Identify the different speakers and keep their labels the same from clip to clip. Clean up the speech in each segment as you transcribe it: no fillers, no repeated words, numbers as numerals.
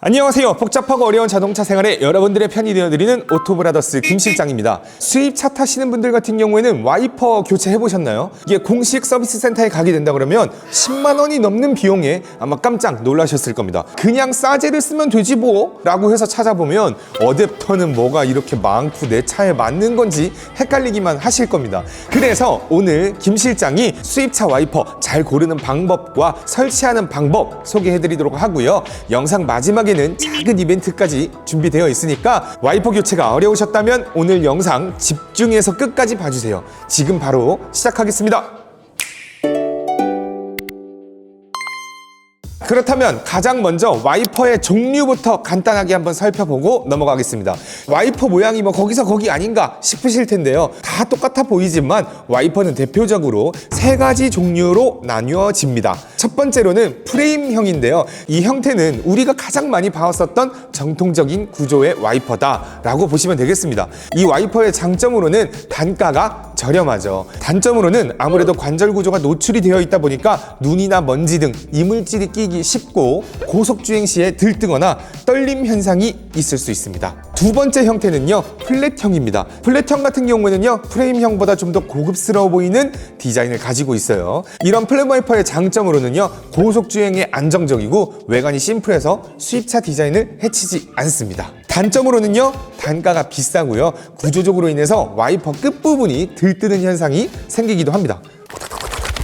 Speaker 1: 안녕하세요. 복잡하고 어려운 자동차 생활에 여러분들의 편이 되어드리는 오토브라더스 김 실장입니다. 수입차 타시는 분들 같은 경우에는 와이퍼 교체해보셨나요? 이게 공식 서비스 센터에 가게 된다 그러면 10만 원이 넘는 비용에 아마 깜짝 놀라셨을 겁니다. 그냥 싸제를 쓰면 되지 뭐? 라고 해서 찾아보면 어댑터는 뭐가 이렇게 많고 내 차에 맞는 건지 헷갈리기만 하실 겁니다. 그래서 오늘 김 실장이 수입차 와이퍼 잘 고르는 방법과 설치하는 방법 소개해드리도록 하고요. 영상 마지막에 작은 이벤트까지 준비되어 있으니까 와이퍼 교체가 어려우셨다면 오늘 영상 집중해서 끝까지 봐주세요. 지금 바로 시작하겠습니다. 그렇다면 가장 먼저 와이퍼의 종류부터 간단하게 한번 살펴보고 넘어가겠습니다. 와이퍼 모양이 뭐 거기서 거기 아닌가 싶으실 텐데요. 다 똑같아 보이지만 와이퍼는 대표적으로 세 가지 종류로 나뉘어집니다. 첫 번째로는 프레임형인데요. 이 형태는 우리가 가장 많이 봐왔었던 정통적인 구조의 와이퍼다라고 보시면 되겠습니다. 이 와이퍼의 장점으로는 단가가 저렴하죠. 단점으로는 아무래도 관절 구조가 노출이 되어 있다 보니까 눈이나 먼지 등 이물질이 끼기 쉽고 고속주행 시에 들뜨거나 떨림 현상이 있을 수 있습니다. 두 번째 형태는요, 플랫형입니다. 플랫형 같은 경우에는요, 프레임형보다 좀 더 고급스러워 보이는 디자인을 가지고 있어요. 이런 플랫 와이퍼의 장점으로는요, 고속주행에 안정적이고 외관이 심플해서 수입차 디자인을 해치지 않습니다. 단점으로는요, 단가가 비싸고요, 구조적으로 인해서 와이퍼 끝부분이 들뜨는 현상이 생기기도 합니다.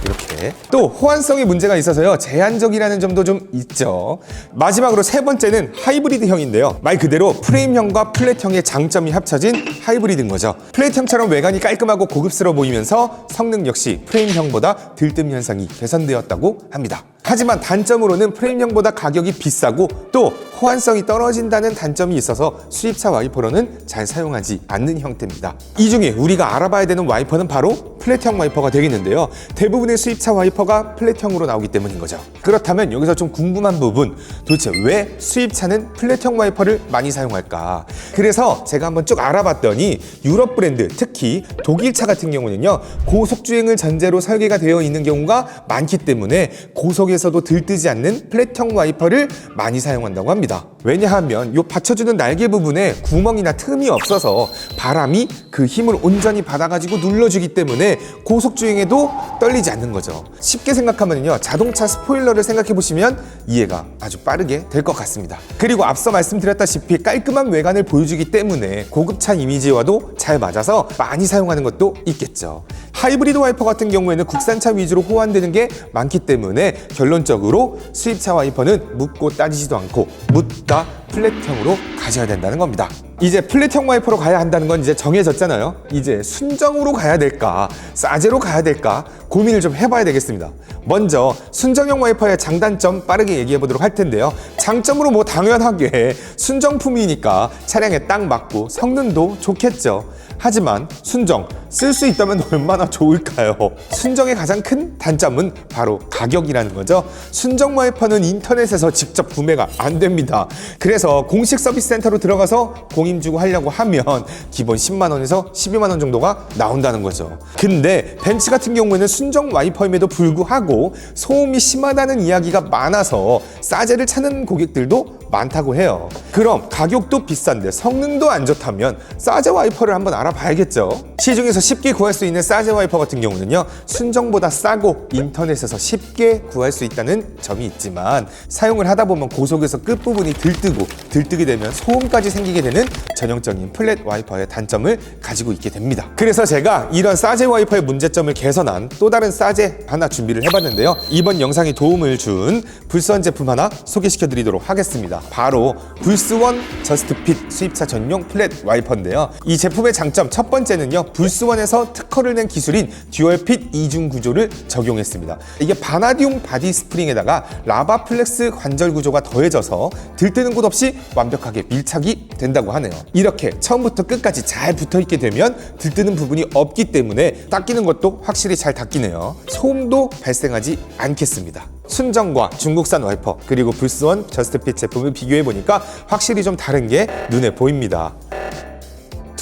Speaker 1: 이렇게. 또 호환성에 문제가 있어서요, 제한적이라는 점도 좀 있죠. 마지막으로 세 번째는 하이브리드형인데요. 말 그대로 프레임형과 플랫형의 장점이 합쳐진 하이브리드인 거죠. 플랫형처럼 외관이 깔끔하고 고급스러워 보이면서 성능 역시 프레임형보다 들뜸 현상이 개선되었다고 합니다. 하지만 단점으로는 프레임형보다 가격이 비싸고 또 호환성이 떨어진다는 단점이 있어서 수입차 와이퍼로는 잘 사용하지 않는 형태입니다. 이 중에 우리가 알아봐야 되는 와이퍼는 바로 플랫형 와이퍼가 되겠는데요. 대부분의 수입차 와이퍼가 플랫형으로 나오기 때문인 거죠. 그렇다면 여기서 좀 궁금한 부분, 도대체 왜 수입차는 플랫형 와이퍼를 많이 사용할까? 그래서 제가 한번 쭉 알아봤더니 유럽 브랜드, 특히 독일차 같은 경우는요, 고속주행을 전제로 설계가 되어 있는 경우가 많기 때문에 고속에서도 들뜨지 않는 플랫형 와이퍼를 많이 사용한다고 합니다. 왜냐하면 이 받쳐주는 날개 부분에 구멍이나 틈이 없어서 바람이 그 힘을 온전히 받아가지고 눌러주기 때문에 고속주행에도 떨리지 않는 거죠. 쉽게 생각하면요, 자동차 스포일러를 생각해보시면 이해가 아주 빠르게 될 것 같습니다. 그리고 앞서 말씀드렸다시피 깔끔한 외관을 보여주기 때문에 고급차 이미지와도 잘 맞아서 많이 사용하는 것도 있겠죠. 하이브리드 와이퍼 같은 경우에는 국산차 위주로 호환되는 게 많기 때문에 결론적으로 수입차 와이퍼는 묻고 따지지도 않고 묻다 플랫형으로 가져야 된다는 겁니다. 이제 플랫형 와이퍼로 가야 한다는 건 이제 정해졌잖아요. 이제 순정으로 가야 될까, 싸제로 가야 될까 고민을 좀 해봐야 되겠습니다. 먼저 순정형 와이퍼의 장단점 빠르게 얘기해 보도록 할 텐데요. 장점으로 뭐 당연하게 순정품이니까 차량에 딱 맞고 성능도 좋겠죠. 하지만 순정, 쓸 수 있다면 얼마나 좋을까요? 순정의 가장 큰 단점은 바로 가격이라는 거죠. 순정 와이퍼는 인터넷에서 직접 구매가 안 됩니다. 그래서 공식 서비스 센터로 들어가서 공임 주고 하려고 하면 기본 10만 원에서 12만 원 정도가 나온다는 거죠. 근데 벤츠 같은 경우에는 순정 와이퍼임에도 불구하고 소음이 심하다는 이야기가 많아서 싸제를 찾는 고객들도 많다고 해요. 그럼 가격도 비싼데 성능도 안 좋다면 싸제 와이퍼를 한번 알아봐야겠죠. 시중에서 쉽게 구할 수 있는 싸제 와이퍼 같은 경우는요, 순정보다 싸고 인터넷에서 쉽게 구할 수 있다는 점이 있지만 사용을 하다 보면 고속에서 끝부분이 들뜨게 되면 소음까지 생기게 되는 전형적인 플랫 와이퍼의 단점을 가지고 있게 됩니다. 그래서 제가 이런 싸제 와이퍼의 문제점을 개선한 또 다른 싸제 하나 준비를 해봤는데요. 이번 영상에 도움을 준 불스원 제품 하나 소개시켜 드리도록 하겠습니다. 바로 불스원 저스트핏 수입차 전용 플랫 와이퍼인데요. 이 제품의 장점 첫 번째는요, 불스원에서 특허를 낸 기술인 듀얼핏 이중 구조를 적용했습니다. 이게 바나디움 바디 스프링에다가 라바 플렉스 관절 구조가 더해져서 들뜨는 곳 없이 완벽하게 밀착이 된다고 하네요. 이렇게 처음부터 끝까지 잘 붙어있게 되면 들뜨는 부분이 없기 때문에 닦이는 것도 확실히 잘 닦이네요. 소음도 발생하지 않겠습니다. 순정과 중국산 와이퍼 그리고 불스원 저스트핏 제품을 비교해보니까 확실히 좀 다른 게 눈에 보입니다.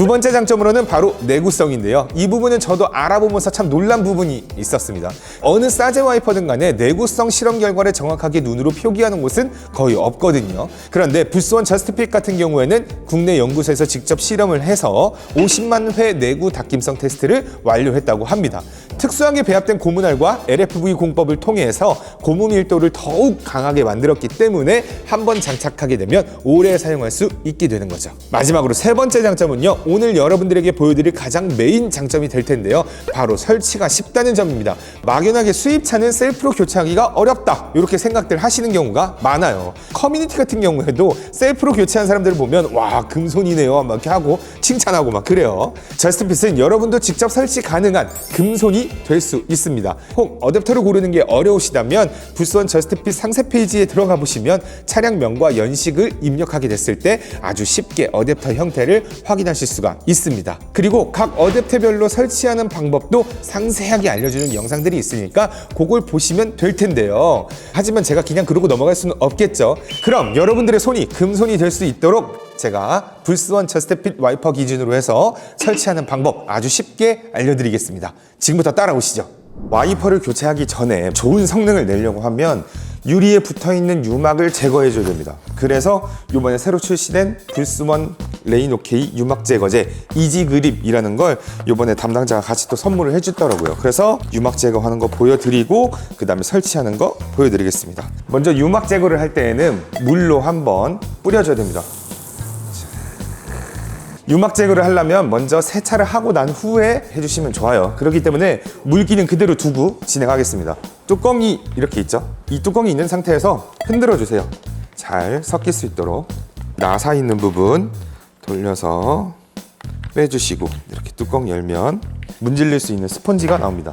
Speaker 1: 두 번째 장점으로는 바로 내구성인데요. 이 부분은 저도 알아보면서 참 놀란 부분이 있었습니다. 어느 싸제 와이퍼든 간에 내구성 실험 결과를 정확하게 눈으로 표기하는 곳은 거의 없거든요. 그런데 불스원 저스트핏 같은 경우에는 국내 연구소에서 직접 실험을 해서 50만 회 내구 닦임성 테스트를 완료했다고 합니다. 특수하게 배합된 고문알과 LFV 공법을 통해서 고무 밀도를 더욱 강하게 만들었기 때문에 한번 장착하게 되면 오래 사용할 수 있게 되는 거죠. 마지막으로 세 번째 장점은요, 오늘 여러분들에게 보여드릴 가장 메인 장점이 될 텐데요, 바로 설치가 쉽다는 점입니다. 막연하게 수입차는 셀프로 교체하기가 어렵다, 이렇게 생각들 하시는 경우가 많아요. 커뮤니티 같은 경우에도 셀프로 교체한 사람들을 보면 와, 금손이네요 막 이렇게 하고 칭찬하고 막 그래요. 저스트핏은 여러분도 직접 설치 가능한 금손이 될 수 있습니다. 혹 어댑터를 고르는 게 어려우시다면 불스원 저스트핏 상세 페이지에 들어가 보시면 차량명과 연식을 입력하게 됐을 때 아주 쉽게 어댑터 형태를 확인하실 수가 있습니다. 그리고 각 어댑터별로 설치하는 방법도 상세하게 알려주는 영상들이 있으니까 그걸 보시면 될 텐데요. 하지만 제가 그냥 그러고 넘어갈 수는 없겠죠. 그럼 여러분들의 손이 금손이 될 수 있도록 제가 불스원 저스트핏 와이퍼 기준으로 해서 설치하는 방법 아주 쉽게 알려드리겠습니다. 지금부터 따라오시죠. 와이퍼를 교체하기 전에 좋은 성능을 내려고 하면 유리에 붙어있는 유막을 제거해줘야 됩니다. 그래서 이번에 새로 출시된 불스원 레인오케이 유막 제거제 이지그립이라는 걸 이번에 담당자가 같이 또 선물을 해주더라고요. 그래서 유막 제거하는 거 보여드리고 그 다음에 설치하는 거 보여드리겠습니다. 먼저 유막 제거를 할 때에는 물로 한번 뿌려줘야 됩니다. 유막 제거를 하려면 먼저 세차를 하고 난 후에 해주시면 좋아요. 그렇기 때문에 물기는 그대로 두고 진행하겠습니다. 뚜껑이 이렇게 있죠? 이 뚜껑이 있는 상태에서 흔들어 주세요. 잘 섞일 수 있도록 나사 있는 부분 돌려서 빼주시고 이렇게 뚜껑 열면 문질릴 수 있는 스펀지가 나옵니다.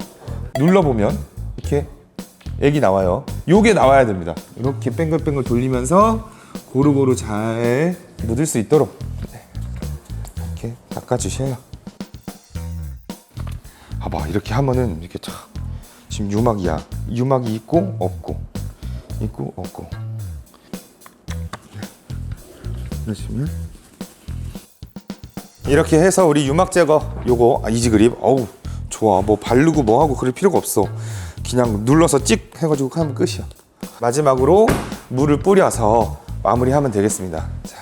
Speaker 1: 눌러보면 이렇게 액이 나와요. 요게 나와야 됩니다. 이렇게 뱅글뱅글 돌리면서 고루고루 잘 묻을 수 있도록 이렇게 닦아주셔요. 봐봐, 이렇게 하면은 이렇게 참 지금 유막이야. 유막이 있고 없고 있고 없고. 그러시면 이렇게 해서 우리 유막 제거 요거 이지그립 어우 좋아. 뭐 바르고 뭐 하고 그럴 필요가 없어. 그냥 눌러서 찍 해가지고 하면 끝이야. 마지막으로 물을 뿌려서 마무리하면 되겠습니다. 자.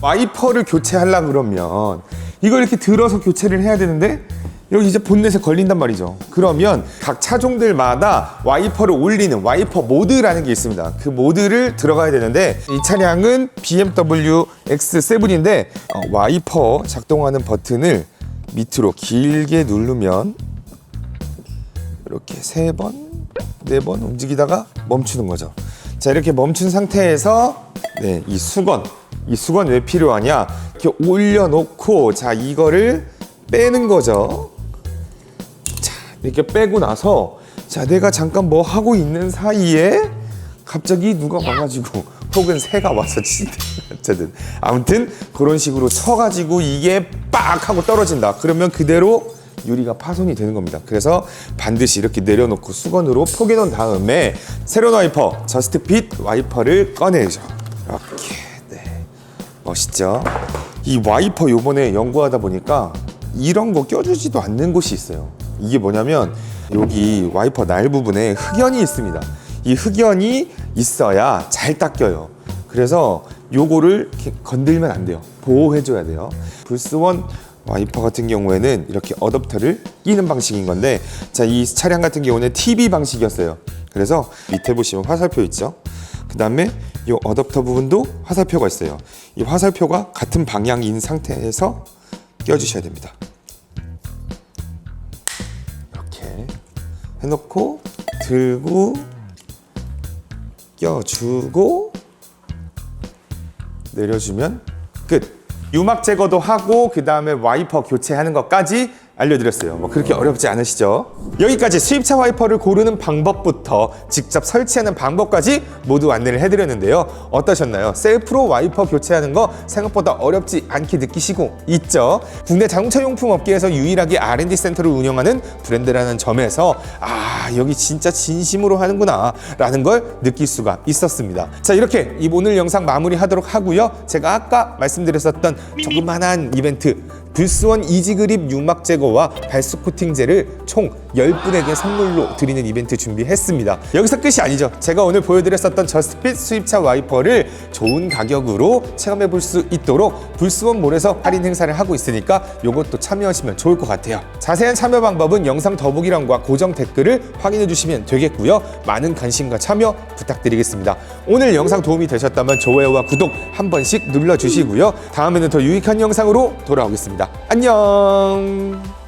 Speaker 1: 와이퍼를 교체하려고 그러면 이걸 이렇게 들어서 교체를 해야 되는데 여기 이제 본넷에 걸린단 말이죠. 그러면 각 차종들마다 와이퍼를 올리는 와이퍼 모드라는 게 있습니다. 그 모드를 들어가야 되는데 이 차량은 BMW X7인데 와이퍼 작동하는 버튼을 밑으로 길게 누르면 이렇게 3번, 4번 움직이다가 멈추는 거죠. 자, 이렇게 멈춘 상태에서 네, 이 수건 왜 필요하냐? 이렇게 올려놓고 자 이거를 빼는 거죠. 자, 이렇게 빼고 나서 자 내가 잠깐 뭐 하고 있는 사이에 갑자기 누가 와가지고 혹은 새가 와서 어쨌든 아무튼 그런 식으로 쳐가지고 이게 빡 하고 떨어진다. 그러면 그대로 유리가 파손이 되는 겁니다. 그래서 반드시 이렇게 내려놓고 수건으로 포개 놓은 다음에 새로운 와이퍼 저스트핏 와이퍼를 꺼내죠. 이렇게 네. 멋있죠? 이 와이퍼 요번에 연구하다 보니까 이런 거 껴주지도 않는 곳이 있어요. 이게 뭐냐면 여기 와이퍼 날 부분에 흑연이 있습니다. 이 흑연이 있어야 잘 닦여요. 그래서 요거를 이렇게 건들면 안 돼요. 보호해줘야 돼요. 불스원 와이퍼 같은 경우에는 이렇게 어댑터를 끼는 방식인 건데 자, 이 차량 같은 경우는 TV 방식이었어요. 그래서 밑에 보시면 화살표 있죠? 그 다음에 이 어댑터 부분도 화살표가 있어요. 이 화살표가 같은 방향인 상태에서 껴주셔야 됩니다. 이렇게 해놓고 들고 껴주고 내려주면 끝. 유막 제거도 하고 그 다음에 와이퍼 교체하는 것까지 알려드렸어요. 뭐 그렇게 어렵지 않으시죠? 여기까지 수입차 와이퍼를 고르는 방법부터 직접 설치하는 방법까지 모두 안내를 해드렸는데요. 어떠셨나요? 셀프로 와이퍼 교체하는 거 생각보다 어렵지 않게 느끼시고 있죠? 국내 자동차 용품 업계에서 유일하게 R&D 센터를 운영하는 브랜드라는 점에서 여기 진짜 진심으로 하는구나 라는 걸 느낄 수가 있었습니다. 자, 이렇게 오늘 영상 마무리하도록 하고요. 제가 아까 말씀드렸었던 조그만한 이벤트 불스원 이지그립 유막 제거와 발수 코팅제를 총 10분에게 선물로 드리는 이벤트 준비했습니다. 여기서 끝이 아니죠. 제가 오늘 보여드렸었던 저스트핏 수입차 와이퍼를 좋은 가격으로 체험해 볼 수 있도록 불스원몰에서 할인 행사를 하고 있으니까 요것도 참여하시면 좋을 것 같아요. 자세한 참여 방법은 영상 더보기란과 고정 댓글을 확인해 주시면 되겠고요. 많은 관심과 참여 부탁드리겠습니다. 오늘 영상 도움이 되셨다면 좋아요와 구독 한 번씩 눌러주시고요. 다음에는 더 유익한 영상으로 돌아오겠습니다. 안녕.